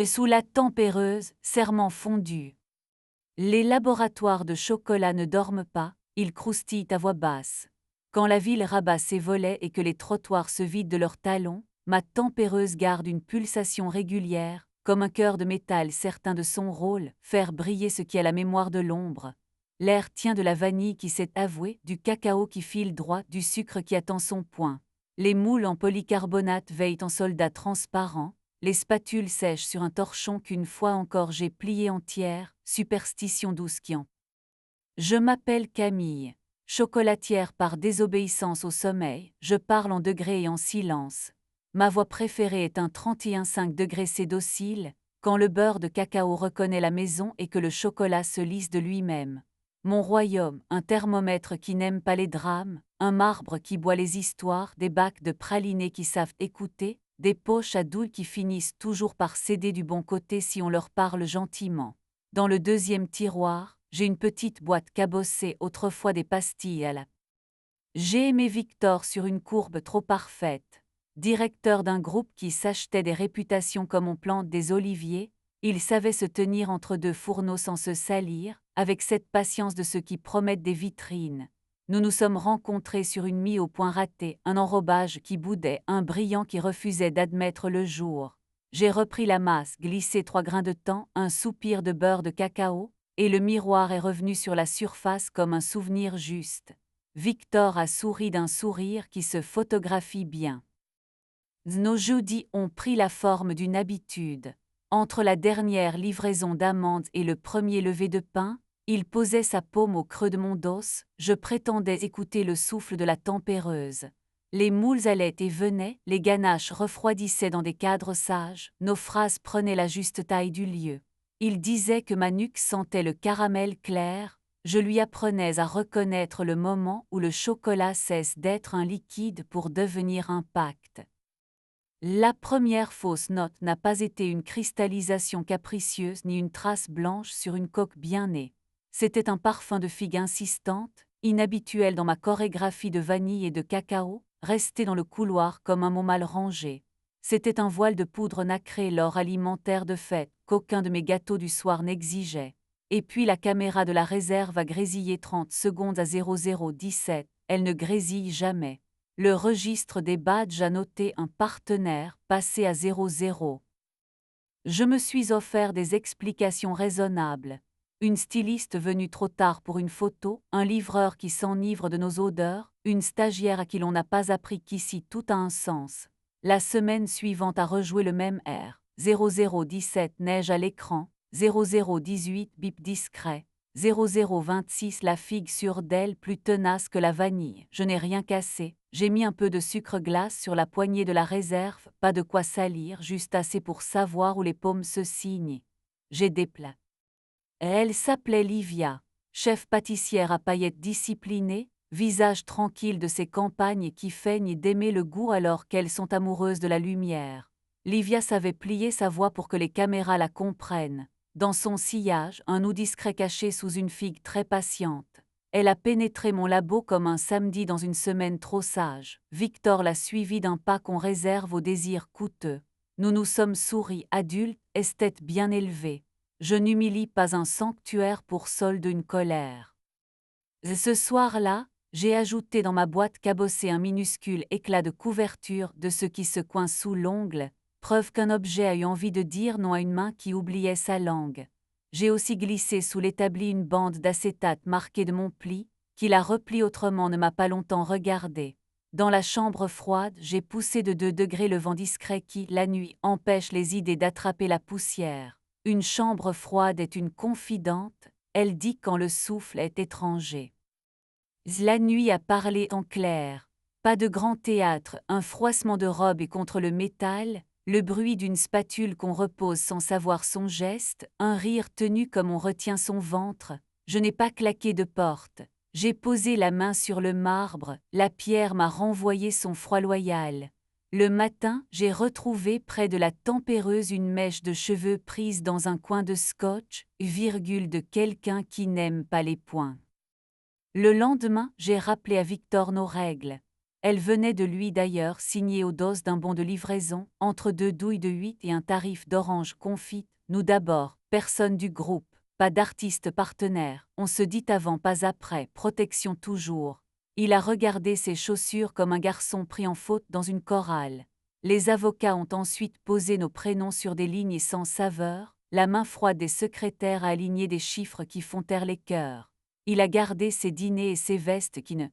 Sous la tempéreuse, serment fondu. Les laboratoires de chocolat ne dorment pas, ils croustillent à voix basse. Quand la ville rabat ses volets et que les trottoirs se vident de leurs talons, ma tempéreuse garde une pulsation régulière, comme un cœur de métal certain de son rôle, faire briller ce qui a la mémoire de l'ombre. L'air tient de la vanille qui s'est avouée, du cacao qui file droit, du sucre qui attend son point. Les moules en polycarbonate veillent en soldats transparents, les spatules sèchent sur un torchon qu'une fois encore j'ai plié entière, superstition douce qui en. Je m'appelle Camille. Chocolatière par désobéissance au sommeil, je parle en degrés et en silence. Ma voix préférée est un 31,5 degrés C docile, quand le beurre de cacao reconnaît la maison et que le chocolat se lisse de lui-même. Mon royaume, un thermomètre qui n'aime pas les drames, un marbre qui boit les histoires, des bacs de pralinés qui savent écouter, des poches à douille qui finissent toujours par céder du bon côté si on leur parle gentiment. Dans le deuxième tiroir, j'ai une petite boîte cabossée autrefois des pastilles à la. J'ai aimé Victor sur une courbe trop parfaite. Directeur d'un groupe qui s'achetait des réputations comme on plante des oliviers, il savait se tenir entre deux fourneaux sans se salir, avec cette patience de ceux qui promettent des vitrines. Nous nous sommes rencontrés sur une mie au point raté, un enrobage qui boudait, un brillant qui refusait d'admettre le jour. J'ai repris la masse, glissé 3 grains de thym, un soupir de beurre de cacao, et le miroir est revenu sur la surface comme un souvenir juste. Victor a souri d'un sourire qui se photographie bien. Nos jeudis ont pris la forme d'une habitude. Entre la dernière livraison d'amandes et le premier lever de pain, il posait sa paume au creux de mon dos, je prétendais écouter le souffle de la tempéreuse. Les moules allaient et venaient, les ganaches refroidissaient dans des cadres sages, nos phrases prenaient la juste taille du lieu. Il disait que ma nuque sentait le caramel clair, je lui apprenais à reconnaître le moment où le chocolat cesse d'être un liquide pour devenir un pacte. La première fausse note n'a pas été une cristallisation capricieuse ni une trace blanche sur une coque bien née. C'était un parfum de figue insistante, inhabituel dans ma chorégraphie de vanille et de cacao, resté dans le couloir comme un mot mal rangé. C'était un voile de poudre nacrée l'or alimentaire de fête qu'aucun de mes gâteaux du soir n'exigeait. Et puis la caméra de la réserve a grésillé 30 secondes à 0017, elle ne grésille jamais. Le registre des badges a noté un partenaire passé à 00. Je me suis offert des explications raisonnables. Une styliste venue trop tard pour une photo, un livreur qui s'enivre de nos odeurs, une stagiaire à qui l'on n'a pas appris qu'ici tout a un sens. La semaine suivante a rejoué le même air. 0017 neige à l'écran, 0018 bip discret, 0026 la figue sur d'elle plus tenace que la vanille. Je n'ai rien cassé, j'ai mis un peu de sucre glace sur la poignée de la réserve, pas de quoi salir, juste assez pour savoir où les paumes se signent. J'ai des plats. Elle s'appelait Livia, chef pâtissière à paillettes disciplinée, visage tranquille de ses campagnes qui feignent d'aimer le goût alors qu'elles sont amoureuses de la lumière. Livia savait plier sa voix pour que les caméras la comprennent. Dans son sillage, un ou discret caché sous une figue très patiente. Elle a pénétré mon labo comme un samedi dans une semaine trop sage. Victor l'a suivi d'un pas qu'on réserve aux désirs coûteux. Nous nous sommes souris, adultes, esthètes bien élevés. Je n'humilie pas un sanctuaire pour solde une colère. Ce soir-là, j'ai ajouté dans ma boîte cabossée un minuscule éclat de couverture de ce qui se coince sous l'ongle, preuve qu'un objet a eu envie de dire non à une main qui oubliait sa langue. J'ai aussi glissé sous l'établi une bande d'acétate marquée de mon pli, qui la replie autrement ne m'a pas longtemps regardé. Dans la chambre froide, j'ai poussé de 2 degrés le vent discret qui, la nuit, empêche les idées d'attraper la poussière. Une chambre froide est une confidente, elle dit quand le souffle est étranger. La nuit a parlé en clair. Pas de grand théâtre, un froissement de robe et contre le métal, le bruit d'une spatule qu'on repose sans savoir son geste, un rire tenu comme on retient son ventre. Je n'ai pas claqué de porte. J'ai posé la main sur le marbre, la pierre m'a renvoyé son froid loyal. Le matin, j'ai retrouvé près de la tempéreuse une mèche de cheveux prise dans un coin de scotch, virgule de quelqu'un qui n'aime pas les points. Le lendemain, j'ai rappelé à Victor nos règles. Elle venait de lui d'ailleurs signer au dos d'un bon de livraison, entre 2 douilles de 8 et un tarif d'orange confite. Nous d'abord, personne du groupe, pas d'artiste partenaire, on se dit avant pas après, protection toujours. Il a regardé ses chaussures comme un garçon pris en faute dans une chorale. Les avocats ont ensuite posé nos prénoms sur des lignes sans saveur, la main froide des secrétaires a aligné des chiffres qui font taire les cœurs. Il a gardé ses dîners et ses vestes qui ne...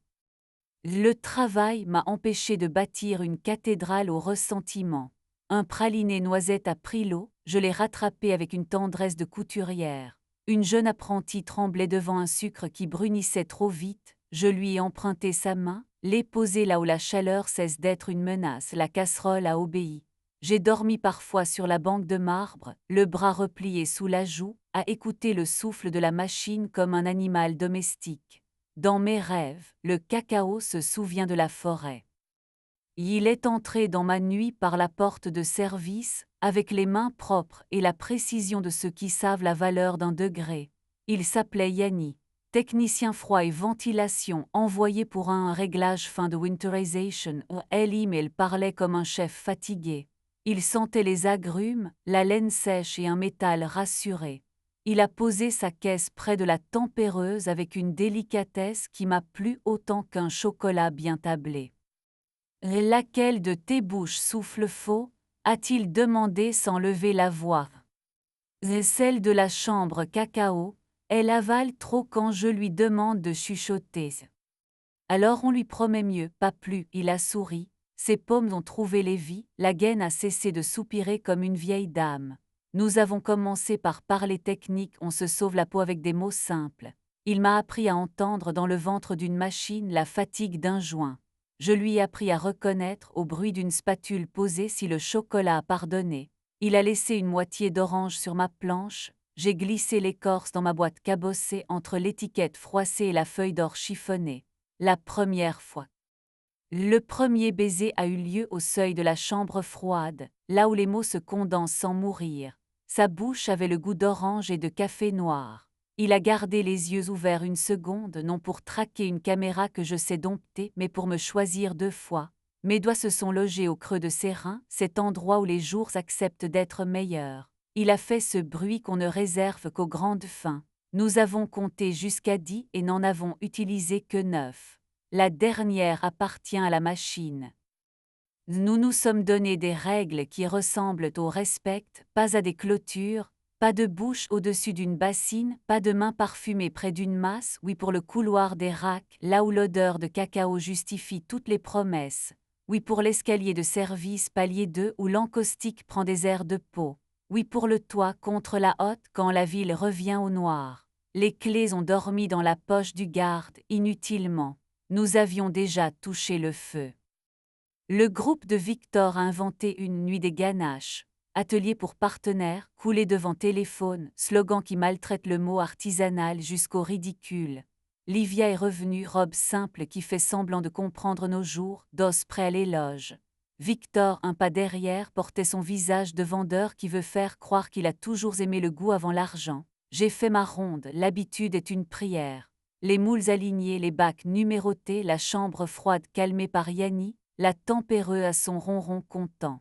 Le travail m'a empêché de bâtir une cathédrale au ressentiment. Un praliné noisette a pris l'eau, je l'ai rattrapé avec une tendresse de couturière. Une jeune apprentie tremblait devant un sucre qui brunissait trop vite, je lui ai emprunté sa main, l'ai posée là où la chaleur cesse d'être une menace, la casserole a obéi. J'ai dormi parfois sur la banque de marbre, le bras replié sous la joue, à écouter le souffle de la machine comme un animal domestique. Dans mes rêves, le cacao se souvient de la forêt. Il est entré dans ma nuit par la porte de service, avec les mains propres et la précision de ceux qui savent la valeur d'un degré. Il s'appelait Yanni, technicien froid et ventilation envoyé pour un réglage fin de winterization. Il parlait comme un chef fatigué. Il sentait les agrumes, la laine sèche et un métal rassuré. Il a posé sa caisse près de la tempéreuse avec une délicatesse qui m'a plu autant qu'un chocolat bien tablé. Laquelle de tes bouches souffle faux a-t-il demandé sans lever la voix. Celle de la chambre cacao, elle avale trop quand je lui demande de chuchoter. Alors on lui promet mieux, pas plus, il a souri, ses paumes ont trouvé les vies, la gaine a cessé de soupirer comme une vieille dame. Nous avons commencé par parler technique, on se sauve la peau avec des mots simples. Il m'a appris à entendre dans le ventre d'une machine la fatigue d'un joint. Je lui ai appris à reconnaître au bruit d'une spatule posée si le chocolat a pardonné. Il a laissé une moitié d'orange sur ma planche, j'ai glissé l'écorce dans ma boîte cabossée entre l'étiquette froissée et la feuille d'or chiffonnée. La première fois. Le premier baiser a eu lieu au seuil de la chambre froide, là où les mots se condensent sans mourir. Sa bouche avait le goût d'orange et de café noir. Il a gardé les yeux ouverts une seconde, non pour traquer une caméra que je sais dompter, mais pour me choisir 2 fois. Mes doigts se sont logés au creux de ses reins, cet endroit où les jours acceptent d'être meilleurs. Il a fait ce bruit qu'on ne réserve qu'aux grandes fins. Nous avons compté jusqu'à 10 et n'en avons utilisé que 9. La dernière appartient à la machine. Nous nous sommes donné des règles qui ressemblent au respect, pas à des clôtures, pas de bouche au-dessus d'une bassine, pas de main parfumée près d'une masse, oui pour le couloir des racks, là où l'odeur de cacao justifie toutes les promesses, oui pour l'escalier de service palier 2 où l'encaustique prend des airs de peau, oui pour le toit contre la hotte quand la ville revient au noir. Les clés ont dormi dans la poche du garde, inutilement. Nous avions déjà touché le feu. Le groupe de Victor a inventé une nuit des ganaches, atelier pour partenaires, coulé devant téléphone, slogan qui maltraite le mot artisanal jusqu'au ridicule. Livia est revenue, robe simple qui fait semblant de comprendre nos jours, dos prêt à l'éloge. Victor, un pas derrière, portait son visage de vendeur qui veut faire croire qu'il a toujours aimé le goût avant l'argent. J'ai fait ma ronde, l'habitude est une prière. Les moules alignés, les bacs numérotés, la chambre froide calmée par Yanni, la tempéreuse à son ronron content.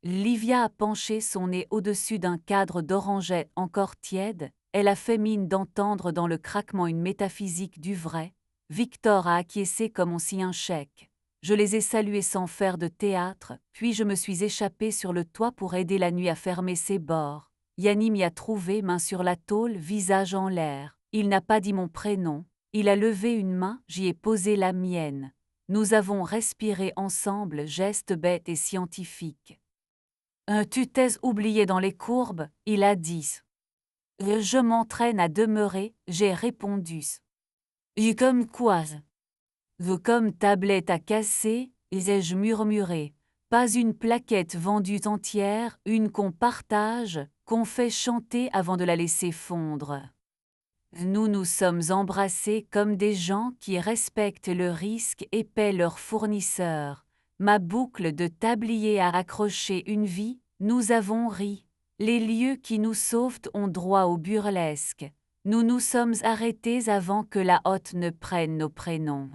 Livia a penché son nez au-dessus d'un cadre d'orangettes encore tiède, elle a fait mine d'entendre dans le craquement une métaphysique du vrai. Victor a acquiescé comme on signe un chèque. Je les ai salués sans faire de théâtre, puis je me suis échappée sur le toit pour aider la nuit à fermer ses bords. Yanni m'y a trouvé, main sur la tôle, visage en l'air. Il n'a pas dit mon prénom, il a levé une main, j'y ai posé la mienne. Nous avons respiré ensemble, geste bête et scientifique. Tu t'es oublié dans les courbes, il a dit. Je m'entraîne à demeurer, j'ai répondu. Comme quoi? Comme tablette à casser, ai-je murmuré. Pas une plaquette vendue entière, une qu'on partage, qu'on fait chanter avant de la laisser fondre. Nous nous sommes embrassés comme des gens qui respectent le risque et paient leurs fournisseurs. Ma boucle de tablier a accroché une vie, nous avons ri. Les lieux qui nous sauvent ont droit au burlesque. Nous nous sommes arrêtés avant que la hotte ne prenne nos prénoms.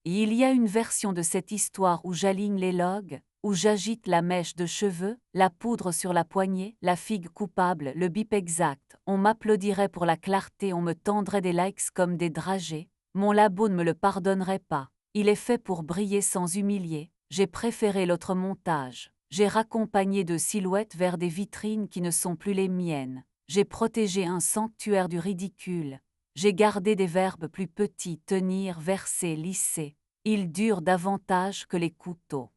Il y a une version de cette histoire où j'aligne les logs, où j'agite la mèche de cheveux, la poudre sur la poignée, la figue coupable, le bip exact. On m'applaudirait pour la clarté, on me tendrait des likes comme des dragées. Mon labo ne me le pardonnerait pas. Il est fait pour briller sans humilier. J'ai préféré l'autre montage. J'ai raccompagné de silhouettes vers des vitrines qui ne sont plus les miennes. J'ai protégé un sanctuaire du ridicule. J'ai gardé des verbes plus petits, tenir, verser, lisser. Ils durent davantage que les couteaux.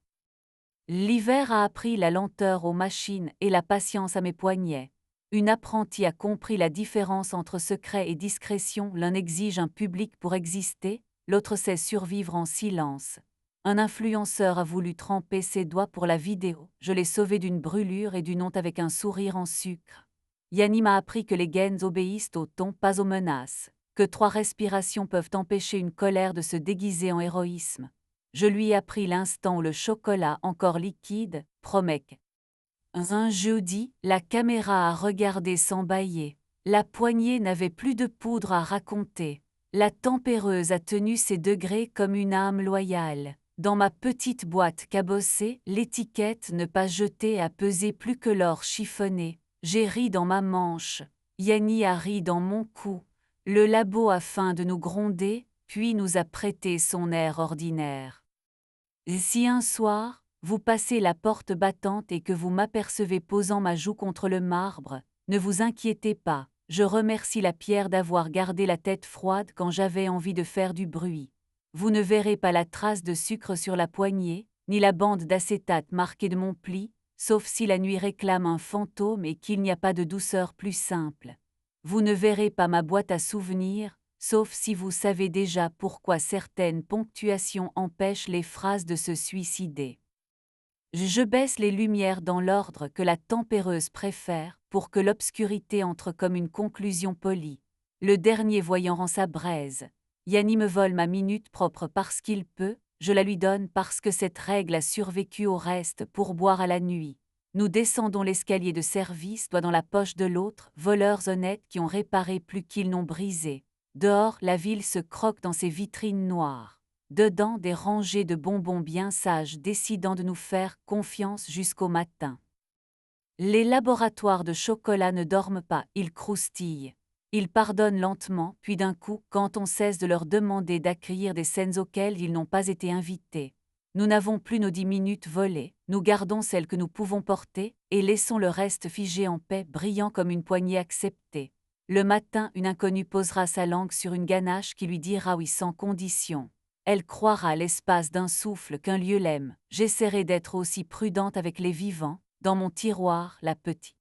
L'hiver a appris la lenteur aux machines et la patience à mes poignets. Une apprentie a compris la différence entre secret et discrétion. L'un exige un public pour exister, l'autre sait survivre en silence. Un influenceur a voulu tremper ses doigts pour la vidéo. Je l'ai sauvé d'une brûlure et d'une honte avec un sourire en sucre. Yanni m'a appris que les gaines obéissent au ton, pas aux menaces. Que 3 respirations peuvent empêcher une colère de se déguiser en héroïsme. Je lui ai appris l'instant où le chocolat, encore liquide, promet. Un jeudi, la caméra a regardé sans bâiller. La poignée n'avait plus de poudre à raconter. La tempéreuse a tenu ses degrés comme une âme loyale. Dans ma petite boîte cabossée, l'étiquette ne pas jetée a pesé plus que l'or chiffonné. J'ai ri dans ma manche. Yanni a ri dans mon cou. Le labo a feint de nous gronder, puis nous a prêté son air ordinaire. Et si un soir, vous passez la porte battante et que vous m'apercevez posant ma joue contre le marbre, ne vous inquiétez pas, je remercie la pierre d'avoir gardé la tête froide quand j'avais envie de faire du bruit. Vous ne verrez pas la trace de sucre sur la poignée, ni la bande d'acétate marquée de mon pli, sauf si la nuit réclame un fantôme et qu'il n'y a pas de douceur plus simple. Vous ne verrez pas ma boîte à souvenirs, sauf si vous savez déjà pourquoi certaines ponctuations empêchent les phrases de se suicider. Je baisse les lumières dans l'ordre que la tempéreuse préfère pour que l'obscurité entre comme une conclusion polie. Le dernier voyant rend sa braise. Yanni me vole ma minute propre parce qu'il peut, je la lui donne parce que cette règle a survécu au reste pour boire à la nuit. Nous descendons l'escalier de service, doigt dans la poche de l'autre, voleurs honnêtes qui ont réparé plus qu'ils n'ont brisé. Dehors, la ville se croque dans ses vitrines noires. Dedans, des rangées de bonbons bien sages décidant de nous faire confiance jusqu'au matin. Les laboratoires de chocolat ne dorment pas, ils croustillent. Ils pardonnent lentement, puis d'un coup, quand on cesse de leur demander d'accueillir des scènes auxquelles ils n'ont pas été invités. Nous n'avons plus nos 10 minutes volées, nous gardons celles que nous pouvons porter, et laissons le reste figé en paix, brillant comme une poignée acceptée. Le matin, une inconnue posera sa langue sur une ganache qui lui dira oui sans condition. Elle croira à l'espace d'un souffle qu'un lieu l'aime. J'essaierai d'être aussi prudente avec les vivants. Dans mon tiroir, la petite